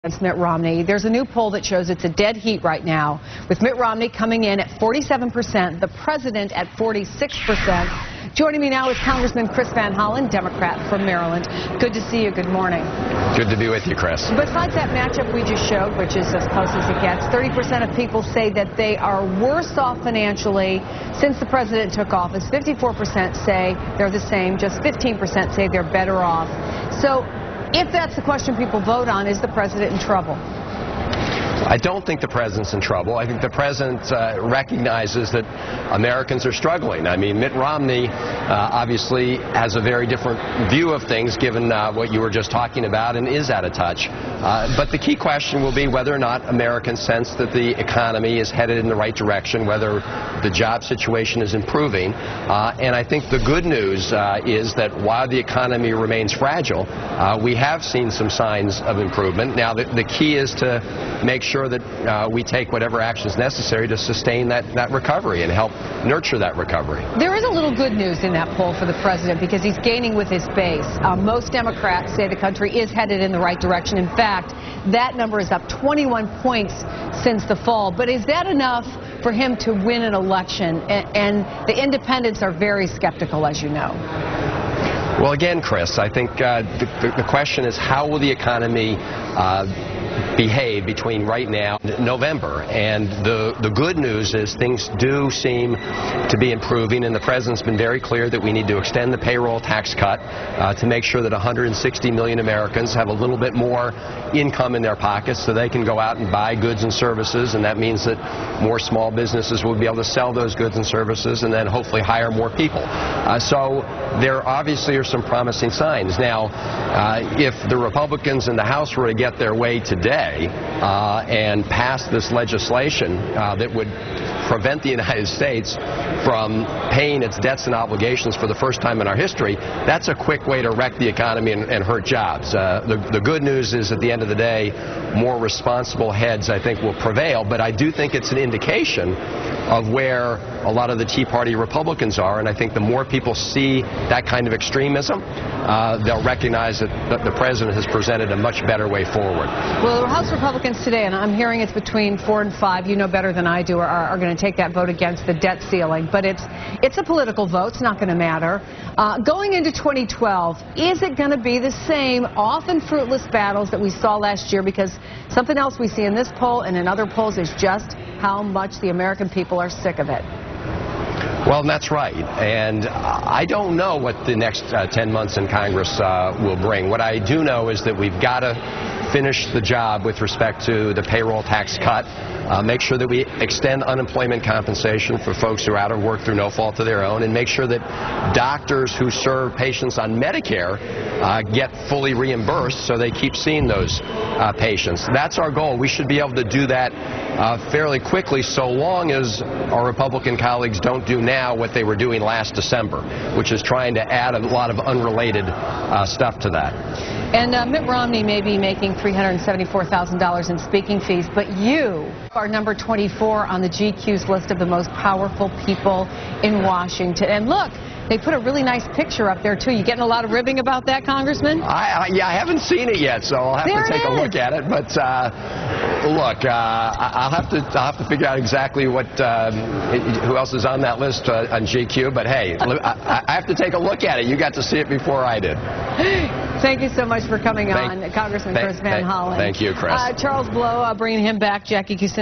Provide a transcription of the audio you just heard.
against Mitt Romney. There's a new poll that shows it's a dead heat right now, with Mitt Romney coming in at 47%, the president at 46%. Joining me now is Congressman Chris Van Hollen, Democrat from Maryland. Good to see you. Good morning. Good to be with you, Chris. Besides that matchup we just showed, which is as close as it gets, 30% of people say that they are worse off financially since the president took office. 54% say they're the same. Just 15% say they're better off. So if that's the question people vote on, is the president in trouble? I don't think the president's in trouble. I think the president recognizes that Americans are struggling. I mean, Mitt Romney obviously has a very different view of things given what you were just talking about and is out of touch. But the key question will be whether or not Americans sense that the economy is headed in the right direction, whether the job situation is improving. And I think the good news is that while the economy remains fragile, we have seen some signs of improvement. Now, the key is to make sure that we take whatever actions necessary to sustain that recovery and help nurture that recovery. There is a little good news in that poll for the president because he's gaining with his base. Most Democrats say the country is headed in the right direction. In fact, that number is up 21 points since the fall. But is that enough for him to win an election? And the independents are very skeptical, as you know. Well, again, Chris, I think the question is how will the economy behave between right now and November. And the good news is things do seem to be improving, and the president's been very clear that we need to extend the payroll tax cut to make sure that 160 million Americans have a little bit more income in their pockets so they can go out and buy goods and services, and that means that more small businesses will be able to sell those goods and services and then hopefully hire more people. So there obviously are some promising signs. Now, if the Republicans in the House were to get their way today and pass this legislation that would prevent the United States from paying its debts and obligations for the first time in our history, that's a quick way to wreck the economy and hurt jobs. The good news is at the end of the day, more responsible heads, I think, will prevail, but I do think it's an indication of where a lot of the Tea Party Republicans are, and I think the more people see that kind of extremism, they'll recognize that the president has presented a much better way forward. Well, the House Republicans today, and I'm hearing it's between 4 and 5, you know better than I do, are going to take that vote against the debt ceiling. But it's a political vote. It's not going to matter. Going into 2012, is it going to be the same often fruitless battles that we saw last year? Because something else we see in this poll and in other polls is just how much the American people are sick of it. Well, that's right. And I don't know what the next 10 months in Congress will bring. What I do know is that we've got to finish the job with respect to the payroll tax cut, make sure that we extend unemployment compensation for folks who are out of work through no fault of their own, and make sure that doctors who serve patients on Medicare get fully reimbursed so they keep seeing those patients. That's our goal. We should be able to do that fairly quickly, so long as our Republican colleagues don't do now what they were doing last December, which is trying to add a lot of unrelated stuff to that. And Mitt Romney may be making $374,000 in speaking fees, but you are number 24 on the GQ's list of the most powerful people in Washington. And look, they put a really nice picture up there, too. You getting a lot of ribbing about that, Congressman? Yeah, I haven't seen it yet, so I'll have to take a look at it. But look, I'll have to figure out exactly what who else is on that list on GQ. But hey, I have to take a look at it. You got to see it before I did. Thank you so much for coming on, Congressman Chris Van Hollen. Thank you, Chris. Charles Blow, bringing him back. Jackie Kusin.